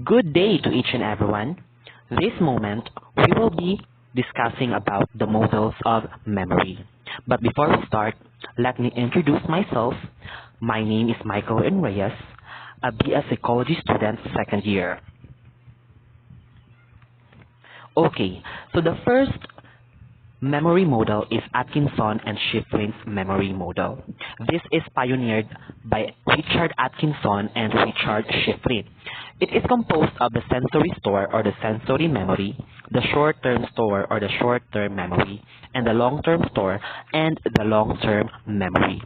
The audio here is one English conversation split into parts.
Good day to each and everyone. This moment, we will be discussing about the models of memory. But before we start, let me introduce myself. My name is Michael N. Reyes. I'll be a psychology student second year. Okay, so the first memory model is Atkinson and Shiffrin's memory model. This is pioneered by Richard Atkinson and Richard Shiffrin. It is composed of the sensory store or the sensory memory, the short-term store or the short-term memory, and the long-term store and the long-term memory.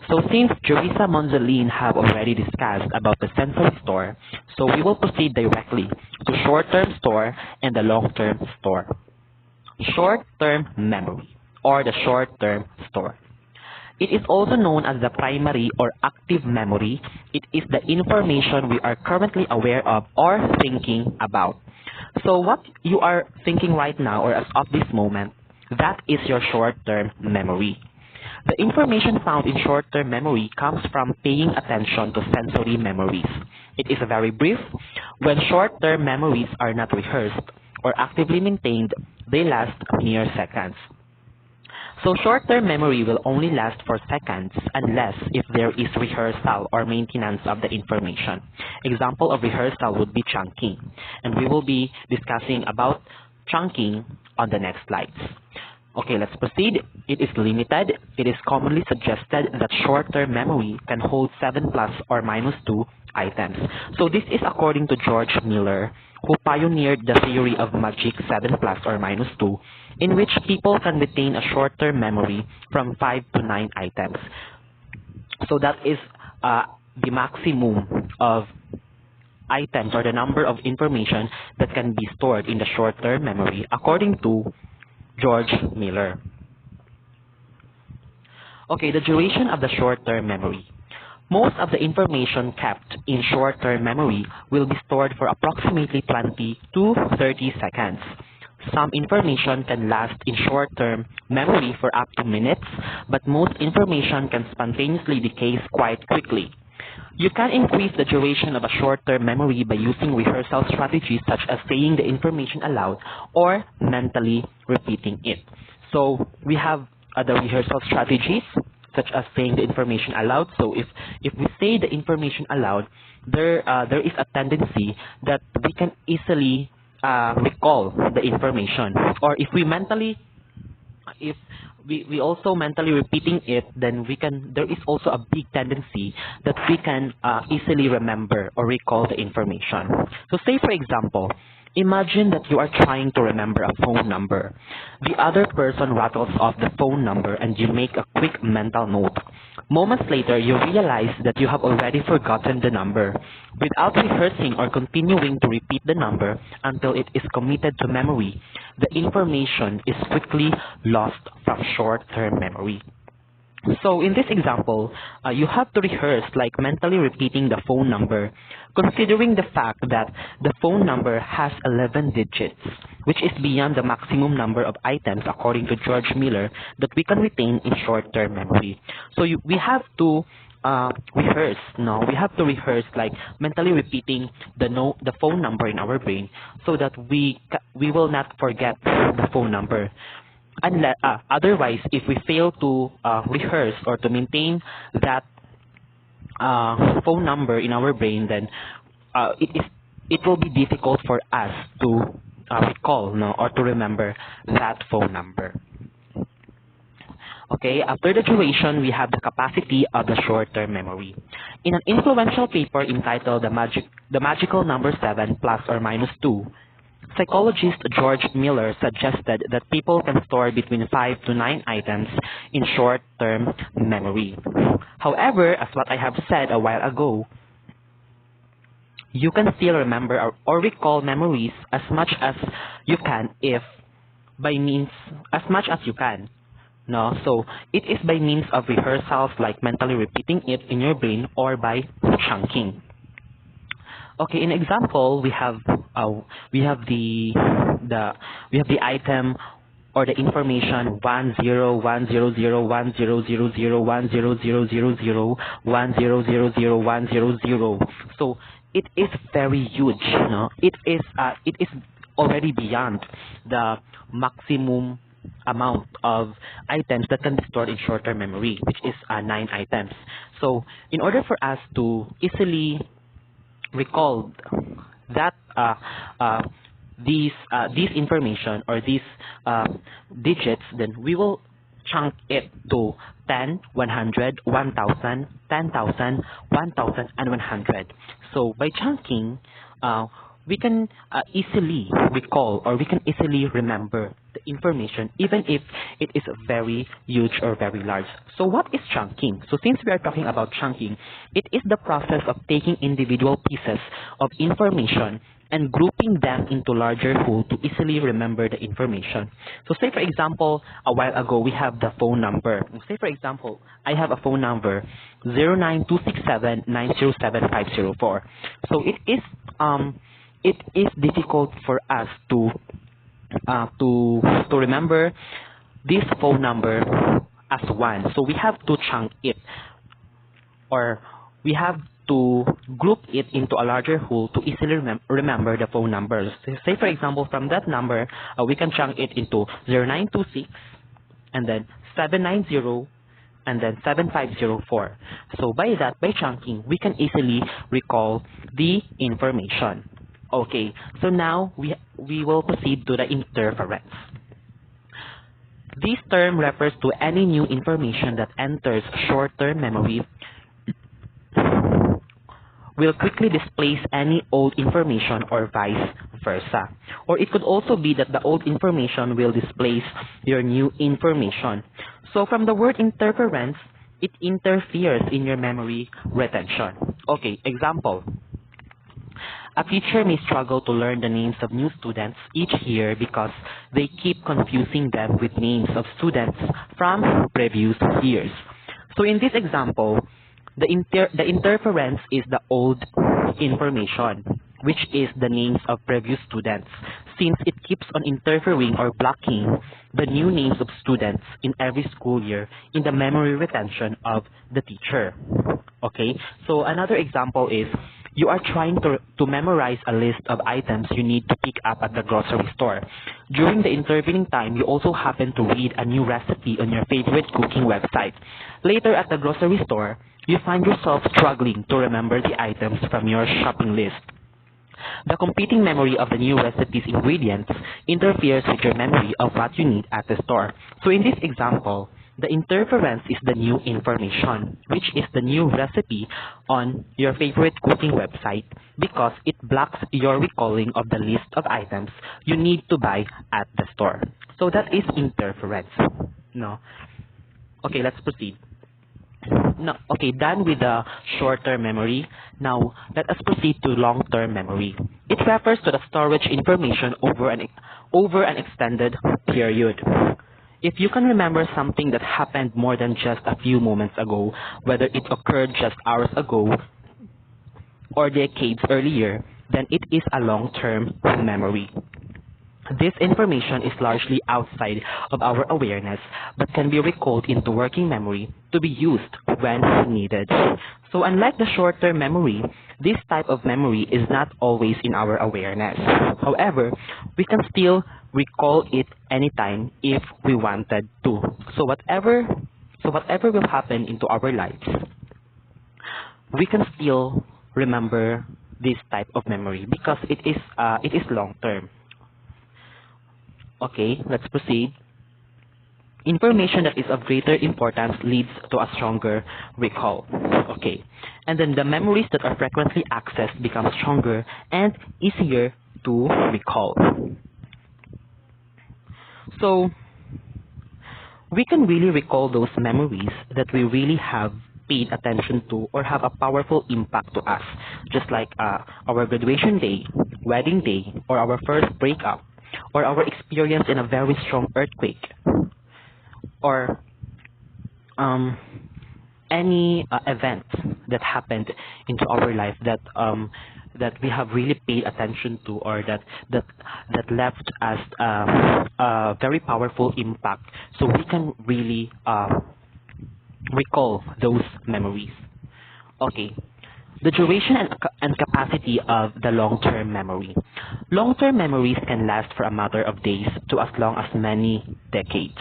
So since Jerisa Monzolin have already discussed about the sensory store, so we will proceed directly to short-term store and the long-term store. Short-term memory or the short-term store. It is also known as the primary or active memory. It is the information we are currently aware of or thinking about. So what you are thinking right now or as of this moment, that is your short-term memory. The information found in short-term memory comes from paying attention to sensory memories. It is very brief. When short-term memories are not rehearsed or actively maintained, they last mere seconds. So short-term memory will only last for seconds unless if there is rehearsal or maintenance of the information. Example of rehearsal would be chunking, and we will be discussing about chunking on the next slides. Okay, let's proceed. It is limited. It is commonly suggested that short-term memory can hold 7 plus or minus 2 items. So this is according to George Miller, who pioneered the theory of magic 7 plus or minus 2, in which people can retain a short-term memory from 5 to 9 items. So that is the maximum of items or the number of information that can be stored in the short-term memory according to George Miller. Okay, the duration of the short-term memory. Most of the information kept in short-term memory will be stored for approximately 20 to 30 seconds. Some information can last in short-term memory for up to minutes, but most information can spontaneously decay quite quickly. You can increase the duration of a short-term memory by using rehearsal strategies such as saying the information aloud or mentally repeating it. So we have the rehearsal strategies such as saying the information aloud. So if we say the information aloud, there is a tendency that we can easily recall the information. Or if we also mentally repeating it, then there is also a big tendency that we can easily remember or recall the information. So say for example, imagine that you are trying to remember a phone number. The other person rattles off the phone number and you make a quick mental note. Moments later, you realize that you have already forgotten the number. Without rehearsing or continuing to repeat the number until it is committed to memory, the information is quickly lost from short-term memory. So in this example, you have to rehearse like mentally repeating the phone number, considering the fact that the phone number has 11 digits, which is beyond the maximum number of items according to George Miller that we can retain in short-term memory. So we have to rehearse. No, we have to rehearse like mentally repeating the phone number in our brain so that we will not forget the phone number. Otherwise, if we fail to rehearse or to maintain that phone number in our brain, then it will be difficult for us to recall or to remember that phone number. Okay, after the duration, we have the capacity of the short-term memory. In an influential paper entitled The Magical Number 7 plus or minus 2, psychologist George Miller suggested that people can store between 5 to 9 items in short-term memory. However, as what I have said a while ago, you can still remember or recall memories as much as you can as much as you can. No, so it is by means of rehearsals like mentally repeating it in your brain or by chunking. Okay, in example, we have the item or the information 10100100100010001000. So it is very huge. No, it is already beyond the maximum amount of items that can be stored in short-term memory, which is 9 items. So in order for us to easily recall that these information or these digits, then we will chunk it to 10, 100, 1000, 10,000, 1000, and 100. So by chunking, we can easily recall or we can easily remember the information even if it is very huge or very large. So what is chunking? So since we are talking about chunking, it is the process of taking individual pieces of information and grouping them into larger whole to easily remember the information. So say for example, a while ago we have the phone number. Say for example, I have a phone number 09267907504. So it is difficult for us to remember this phone number as one. So we have to chunk it, or we have to group it into a larger whole to easily remember the phone numbers. So say for example, from that number, we can chunk it into 0926, and then 790, and then 7504. So by chunking, we can easily recall the information. Okay, so now we will proceed to the interference. This term refers to any new information that enters short-term memory will quickly displace any old information or vice versa. Or it could also be that the old information will displace your new information. So from the word interference, it interferes in your memory retention. Okay, example. A teacher may struggle to learn the names of new students each year because they keep confusing them with names of students from previous years. So in this example, the interference is the old information, which is the names of previous students, since it keeps on interfering or blocking the new names of students in every school year in the memory retention of the teacher. Okay, so another example is you are trying to memorize a list of items you need to pick up at the grocery store. During the intervening time, you also happen to read a new recipe on your favorite cooking website. Later at the grocery store, you find yourself struggling to remember the items from your shopping list. The competing memory of the new recipe's ingredients interferes with your memory of what you need at the store. So in this example, the interference is the new information, which is the new recipe on your favorite cooking website, because it blocks your recalling of the list of items you need to buy at the store. So that is interference. No. Okay, let's proceed. No, okay, done with the short-term memory. Now, let us proceed to long-term memory. It refers to the storage information over an extended period. If you can remember something that happened more than just a few moments ago, whether it occurred just hours ago or decades earlier, then it is a long-term memory. This information is largely outside of our awareness, but can be recalled into working memory to be used when needed. So unlike the short-term memory, this type of memory is not always in our awareness. However, we can still recall it anytime if we wanted to. So whatever will happen into our lives, we can still remember this type of memory because it is long-term. Okay, let's proceed. Information that is of greater importance leads to a stronger recall. Okay, and then the memories that are frequently accessed become stronger and easier to recall. So we can really recall those memories that we really have paid attention to or have a powerful impact to us, just like our graduation day, wedding day, or our first breakup, or our experience in a very strong earthquake, or any event that happened into our life that we have really paid attention to, or that left us a very powerful impact. So we can really recall those memories. Okay, The duration and capacity of the long-term memory. Long-term memories can last for a matter of days to as long as many decades.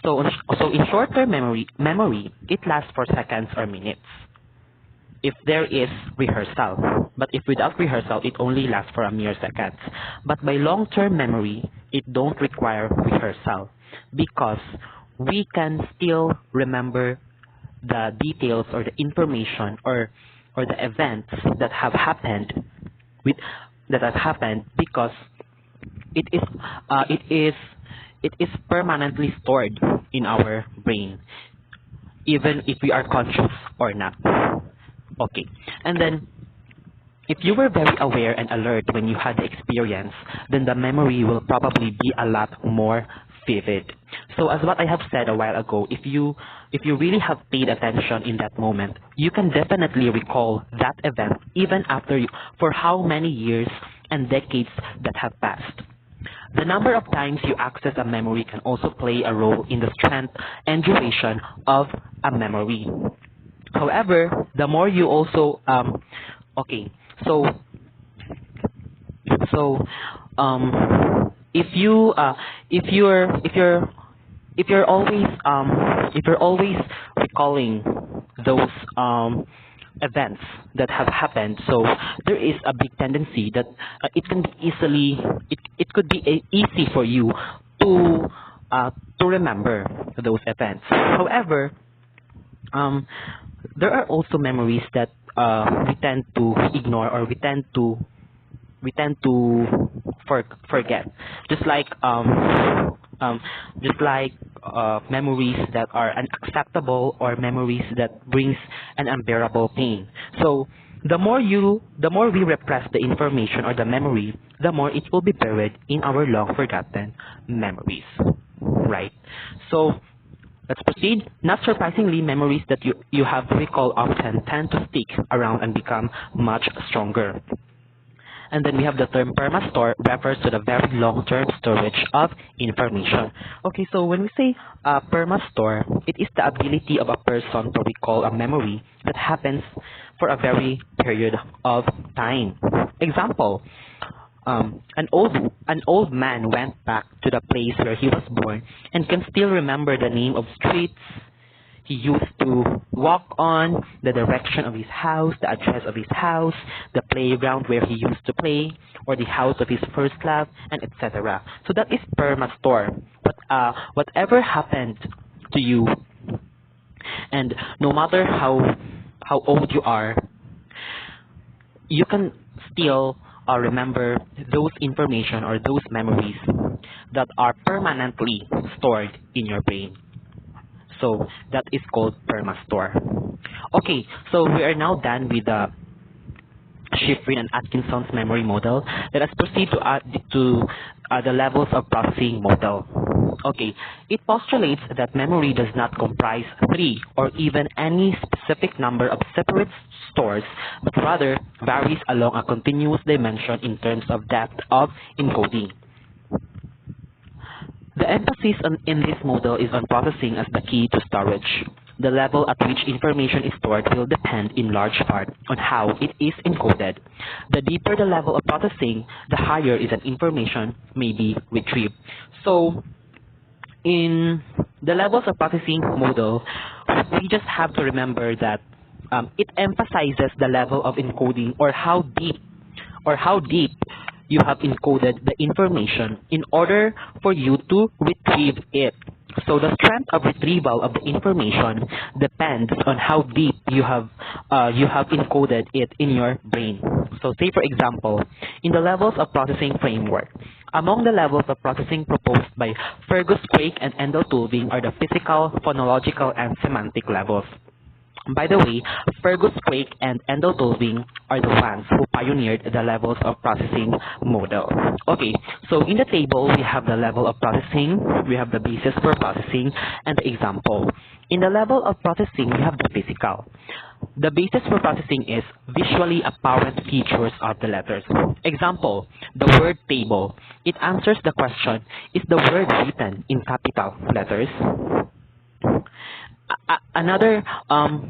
So in short-term memory, it lasts for seconds or minutes if there is rehearsal. But if without rehearsal, it only lasts for a mere seconds. But by long-term memory, it don't require rehearsal because we can still remember the details or the information or the events that have happened because it is uh, it is it is permanently stored in our brain even if we are conscious or not. Okay. And then if you were very aware and alert when you had the experience, then the memory will probably be a lot more vivid. So as what I have said a while ago, if you really have paid attention in that moment, you can definitely recall that event even after for how many years and decades that have passed. The number of times you access a memory can also play a role in the strength and duration of a memory. However, the more you also okay, so so if you if you're always recalling those events that have happened, so there is a big tendency that it could be easy for you to remember those events. However, there are also memories that we tend to ignore or we tend to forget, just like memories that are unacceptable or memories that brings an unbearable pain. So the more we repress the information or the memory, the more it will be buried in our long forgotten memories, right? So let's proceed. Not surprisingly, memories that you have to recall often tend to stick around and become much stronger. And then we have the term permastore refers to the very long-term storage of information. Okay, so when we say permastore, it is the ability of a person to recall a memory that happens for a very period of time. Example, an old man went back to the place where he was born and can still remember the name of streets he used to walk on, the direction of his house, the address of his house, the playground where he used to play, or the house of his first love, and etc. So that is permastore. But whatever happened to you, and no matter how old you are, you can still remember those information or those memories that are permanently stored in your brain. So that is called permastore. Okay, so we are now done with the Schifrin and Atkinson's memory model. Let us proceed to the levels of processing model. Okay, it postulates that memory does not comprise three or even any specific number of separate stores, but rather varies along a continuous dimension in terms of depth of encoding. The emphasis in this model is on processing as the key to storage. The level at which information is stored will depend in large part on how it is encoded. The deeper the level of processing, the higher is that information may be retrieved. So, in the levels of processing model, we just have to remember that it emphasizes the level of encoding or how deep you have encoded the information in order for you to retrieve it. So the strength of retrieval of the information depends on how deep you have encoded it in your brain. So say for example, in the levels of processing framework, among the levels of processing proposed by Fergus Craik and Endel Tulving are the physical, phonological, and semantic levels. By the way, Fergus Craik and Endel Tulving are the ones who pioneered the levels of processing model. Okay, so in the table, we have the level of processing, we have the basis for processing, and the example. In the level of processing, we have the physical. The basis for processing is visually apparent features of the letters. Example, the word table. It answers the question, is the word written in capital letters? Another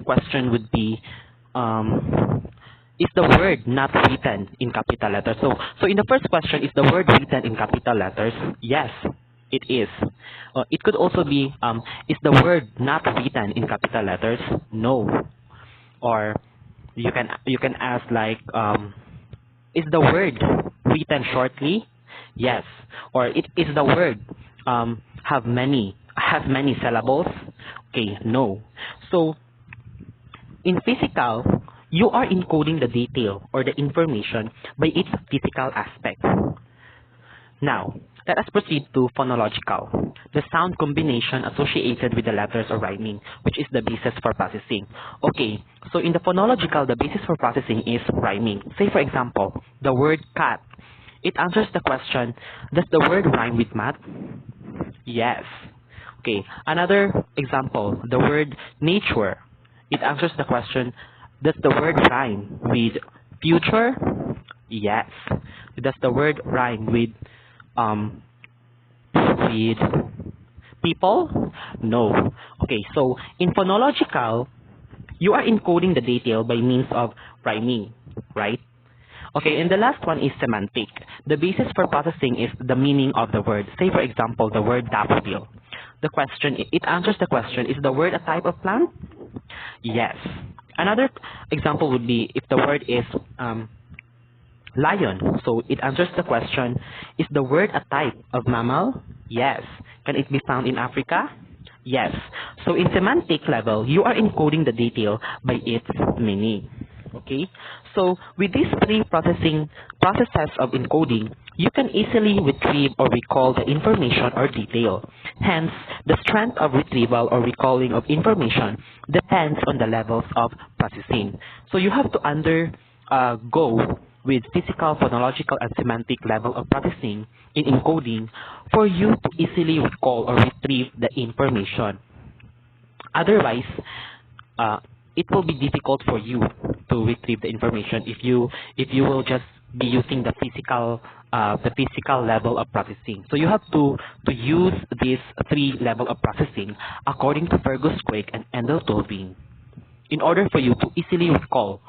question would be, is the word not written in capital letters? So in the first question, is the word written in capital letters? Yes, it is. It could also be, is the word not written in capital letters? No. Or you can ask like, is the word written shortly? Yes. Or is the word has many syllables? Okay, no. So in physical, you are encoding the detail or the information by its physical aspect. Now, let us proceed to phonological, the sound combination associated with the letters or rhyming, which is the basis for processing. Okay, so in the phonological, the basis for processing is rhyming. Say for example, the word cat. It answers the question, does the word rhyme with math? Yes. Okay, another example, the word nature. It answers the question, does the word rhyme with future? Yes. Does the word rhyme with people? No. Okay, so in phonological, you are encoding the detail by means of rhyming, right? Okay, and the last one is semantic. The basis for processing is the meaning of the word. Say, for example, the word daffodil. The question, it answers the question, is the word a type of plant? Yes. Another example would be if the word is lion. So it answers the question, is the word a type of mammal? Yes. Can it be found in Africa? Yes. So in semantic level, you are encoding the detail by its meaning. Okay? So with these three processes of encoding, you can easily retrieve or recall the information or detail. Hence, the strength of retrieval or recalling of information depends on the levels of processing. So you have to undergo with physical, phonological, and semantic level of processing in encoding for you to easily recall or retrieve the information. Otherwise, it will be difficult for you to retrieve the information if you will just be using the physical level of processing. So you have to use these three level of processing according to Fergus Craig and Endel Tolving in order for you to easily recall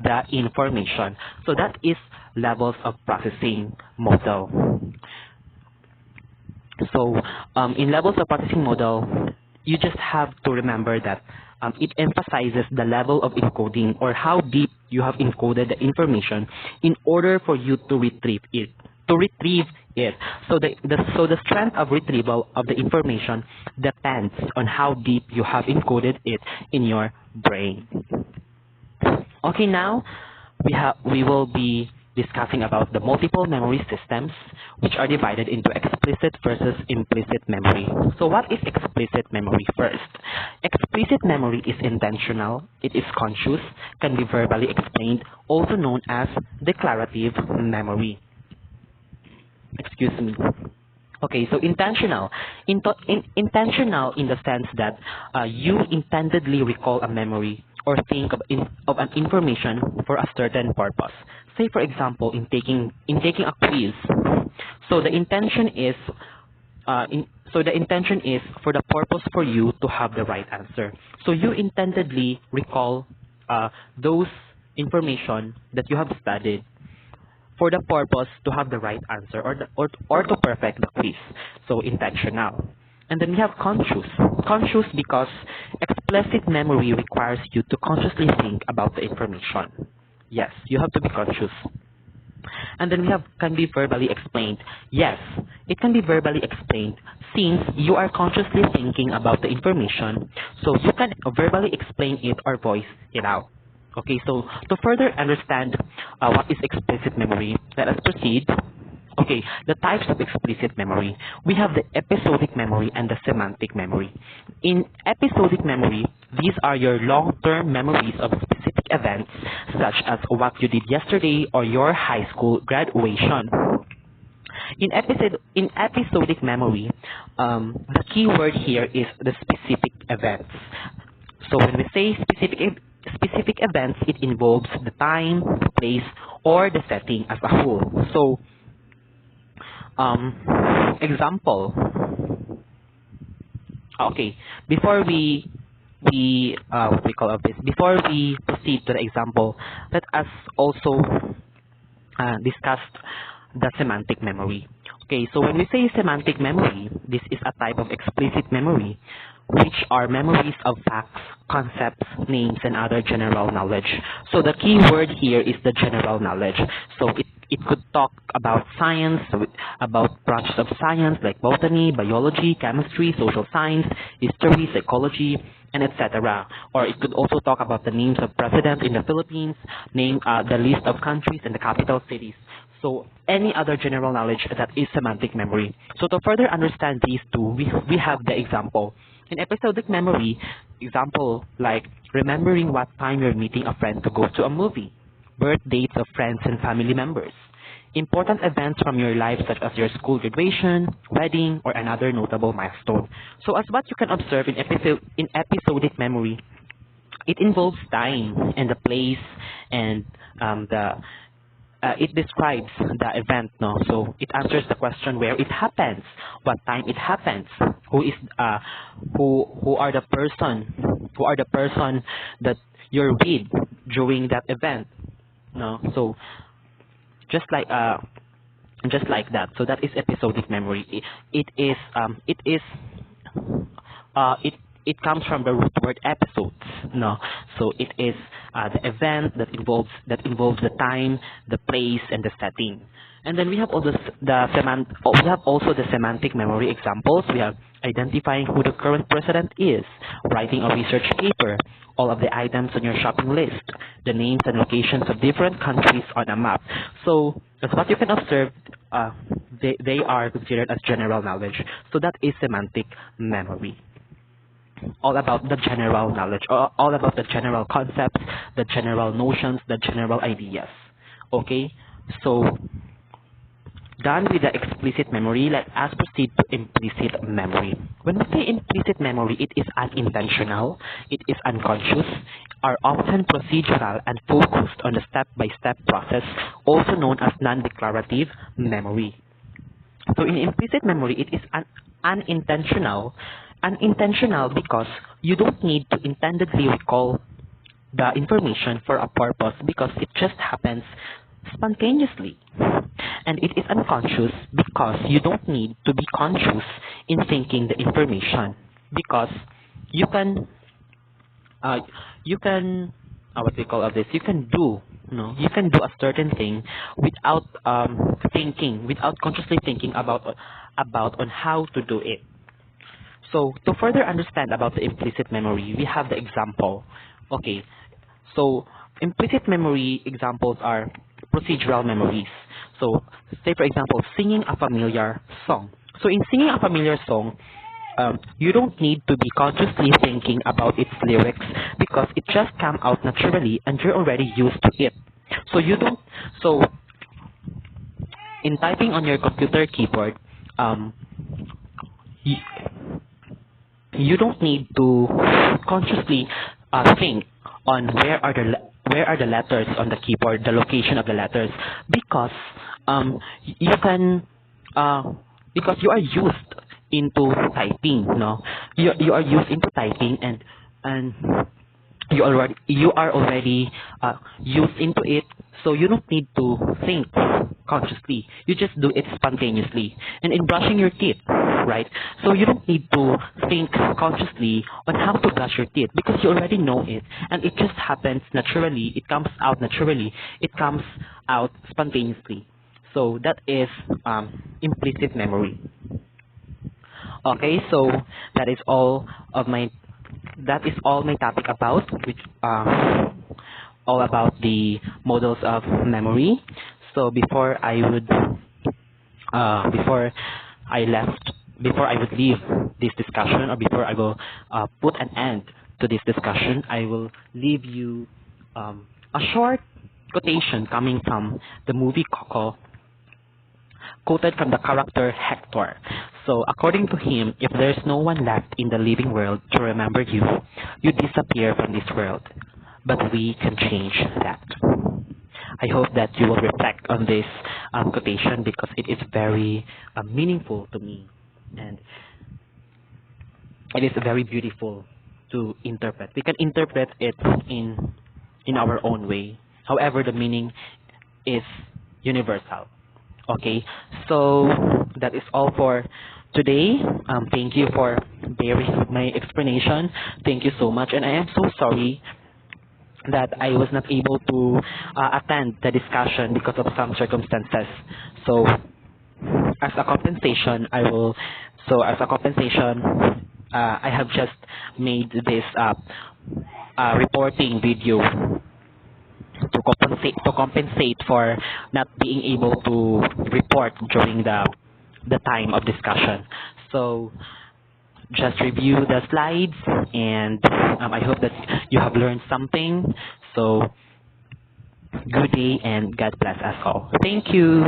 the information. So that is levels of processing model. So in levels of processing model, you just have to remember that it emphasizes the level of encoding or how deep you have encoded the information in order for you to retrieve it. So the strength of retrieval of the information depends on how deep you have encoded it in your brain. Okay, now we will be discussing about the multiple memory systems, which are divided into explicit versus implicit memory. So what is explicit memory first? Explicit memory is intentional, it is conscious, can be verbally explained, also known as declarative memory. Excuse me. Okay, so intentional. Intentional in the sense that you intendedly recall a memory or think of an information for a certain purpose. Say, for example, in taking a quiz. So the intention is for the purpose for you to have the right answer. So you intendedly recall those information that you have studied for the purpose to have the right answer or to perfect the quiz. So intentional. And then we have conscious. Conscious because explicit memory requires you to consciously think about the information. Yes, you have to be conscious. And then we have can be verbally explained. Yes, it can be verbally explained since you are consciously thinking about the information, so you can verbally explain it or voice it out. Okay, so to further understand what is explicit memory, let us proceed. Okay, the types of explicit memory. We have the episodic memory and the semantic memory. In episodic memory, these are your long-term memories of specific events, such as what you did yesterday or your high school graduation. In episodic memory, the key word here is the specific events. So when we say specific events, it involves the time, the place, or the setting as a whole. So, example. Okay, before we what we call of this, before we proceed to the example, let us also discuss the semantic memory. Okay, so when we say semantic memory, this is a type of explicit memory, which are memories of facts, concepts, names, and other general knowledge. So the key word here is the general knowledge. So it could talk about science, about branches of science like botany, biology, chemistry, social science, history, psychology, and etc. Or it could also talk about the names of presidents in the Philippines, name the list of countries and the capital cities. So any other general knowledge that is semantic memory. So to further understand these two, we have the example. In episodic memory, example like remembering what time you're meeting a friend to go to a movie, birth dates of friends and family members, important events from your life such as your school graduation, wedding, or another notable milestone. So as what you can observe in episodic memory, it involves time and the place and the it describes the event, no? So it answers the question where it happens, what time it happens, who is who are the person that you're with during that event, no? So just like that. So that is episodic memory. It comes from the root word episodes, no? So it is the event that involves the time, the place, and the setting. And then we have all we have also the semantic memory examples. We have identifying who the current president is, writing a research paper, all of the items on your shopping list, the names and locations of different countries on a map. So as what you can observe, they are considered as general knowledge. So that is semantic memory. All about the general knowledge, all about the general concepts, the general notions, the general ideas. Okay, so done with the explicit memory, let us proceed to implicit memory. When we say implicit memory, it is unintentional, it is unconscious, are often procedural and focused on the step-by-step process, also known as non-declarative memory. So in implicit memory, it is unintentional. Unintentional because you don't need to intendedly recall the information for a purpose because it just happens spontaneously. And it is unconscious because you don't need to be conscious in thinking the information because you can what we call of this, you can do a certain thing without without consciously thinking about on how to do it. So to further understand about the implicit memory, we have the example. Okay, so implicit memory examples are procedural memories. So say for example, singing a familiar song. So in singing a familiar song, you don't need to be consciously thinking about its lyrics because it just comes out naturally and you're already used to it. So you don't. So in typing on your computer keyboard, you don't need to consciously think on where are the letters on the keyboard, the location of the letters, because you can because you are used into typing, no? You are used into typing and you are already used into it, so you don't need to think consciously. You just do it spontaneously. And in brushing your teeth, right? So you don't need to think consciously on how to brush your teeth because you already know it, and it just happens naturally. It comes out naturally. It comes out spontaneously. So that is implicit memory. Okay, so that is all my topic about, which all about the models of memory. So before I would leave this discussion, or before I will put an end to this discussion, I will leave you a short quotation coming from the movie Coco, quoted from the character Hector. So according to him, if there's no one left in the living world to remember you, you disappear from this world. But we can change that. I hope that you will reflect on this quotation because it is very meaningful to me, and it is very beautiful to interpret. We can interpret it in our own way. However, the meaning is universal. Okay, so that is all for today. Thank you for bearing with my explanation. Thank you so much, and I am so sorry that I was not able to attend the discussion because of some circumstances. So, as a compensation, I have just made this reporting video to compensate for not being able to report during the time of discussion. So just review the slides, and I hope that you have learned something. So good day and God bless us all. Thank you.